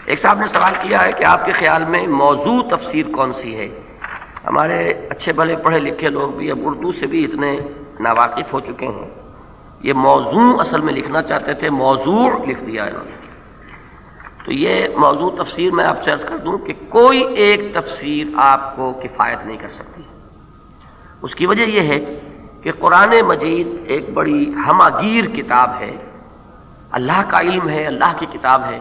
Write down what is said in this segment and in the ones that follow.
ایک صاحب نے سوال کیا ہے کہ آپ کے خیال میں موضوع تفسیر کون سی ہے؟ ہمارے اچھے بھلے پڑھے لکھے لوگ بھی اب اردو سے بھی اتنے ناواقف ہو چکے ہیں، یہ موضوع اصل میں لکھنا چاہتے تھے، موضوع لکھ دیا انہوں نے۔ تو یہ موضوع تفسیر میں آپ سے عرض کر دوں کہ کوئی ایک تفسیر آپ کو کفایت نہیں کر سکتی۔ اس کی وجہ یہ ہے کہ قرآن مجید ایک بڑی ہماگیر کتاب ہے، اللہ کا علم ہے، اللہ کی کتاب ہے،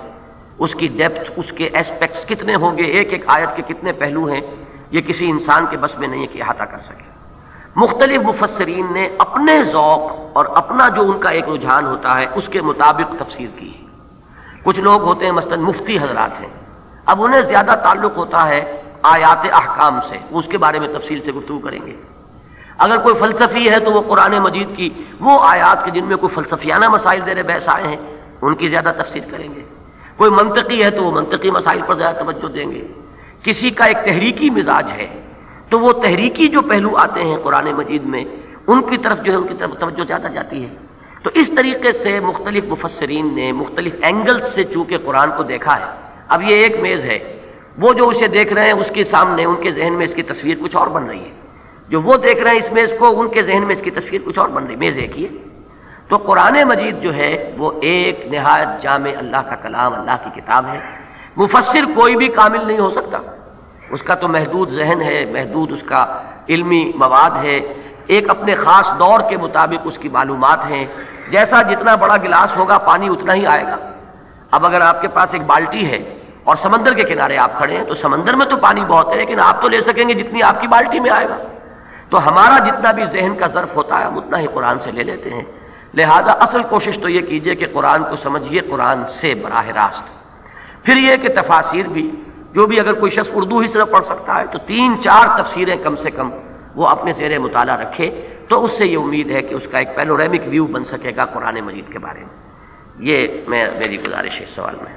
اس کی ڈیپتھ، اس کے ایسپیکٹس کتنے ہوں گے، ایک ایک آیت کے کتنے پہلو ہیں، یہ کسی انسان کے بس میں نہیں ہے کہ احاطہ کر سکے۔ مختلف مفسرین نے اپنے ذوق اور اپنا جو ان کا ایک رجحان ہوتا ہے اس کے مطابق تفسیر کی ہے۔ کچھ لوگ ہوتے ہیں مثلا مفتی حضرات ہیں، اب انہیں زیادہ تعلق ہوتا ہے آیات احکام سے، اس کے بارے میں تفصیل سے گفتگو کریں گے۔ اگر کوئی فلسفی ہے تو وہ قرآن مجید کی وہ آیات کے جن میں کوئی فلسفیانہ مسائل زیر بحث آئے ہیں ان کی زیادہ تفسیر کریں گے۔ کوئی منطقی ہے تو وہ منطقی مسائل پر زیادہ توجہ دیں گے۔ کسی کا ایک تحریکی مزاج ہے تو وہ تحریکی جو پہلو آتے ہیں قرآن مجید میں ان کی طرف جو ہے ان کی طرف توجہ زیادہ جاتی ہے۔ تو اس طریقے سے مختلف مفسرین نے مختلف اینگلز سے چونکہ قرآن کو دیکھا ہے۔ اب یہ ایک میز ہے، وہ جو اسے دیکھ رہے ہیں اس کے سامنے ان کے ذہن میں اس کی تصویر کچھ اور بن رہی ہے، جو وہ دیکھ رہے ہیں اس میز کو ان کے ذہن میں اس کی تصویر کچھ اور بن رہی ہے، میز ایک ہی ہے۔ تو قرآن مجید جو ہے وہ ایک نہایت جامع اللہ کا کلام، اللہ کی کتاب ہے۔ مفسر کوئی بھی کامل نہیں ہو سکتا، اس کا تو محدود ذہن ہے، محدود اس کا علمی مواد ہے، ایک اپنے خاص دور کے مطابق اس کی معلومات ہیں۔ جیسا جتنا بڑا گلاس ہوگا پانی اتنا ہی آئے گا۔ اب اگر آپ کے پاس ایک بالٹی ہے اور سمندر کے کنارے آپ کھڑے ہیں تو سمندر میں تو پانی بہت ہے لیکن آپ تو لے سکیں گے جتنی آپ کی بالٹی میں آئے گا۔ تو ہمارا جتنا بھی ذہن کا ظرف ہوتا ہے ہم اتنا ہی قرآن سے لے لیتے ہیں۔ لہذا اصل کوشش تو یہ کیجئے کہ قرآن کو سمجھیے قرآن سے براہ راست۔ پھر یہ کہ تفاسیر بھی جو بھی اگر کوئی شخص اردو ہی صرف پڑھ سکتا ہے تو 3-4 تفسیریں کم سے کم وہ اپنے زیر مطالعہ رکھے تو اس سے یہ امید ہے کہ اس کا ایک پینورامک ویو بن سکے گا قرآن مجید کے بارے میں۔ یہ میری گزارش ہے اس سوال میں۔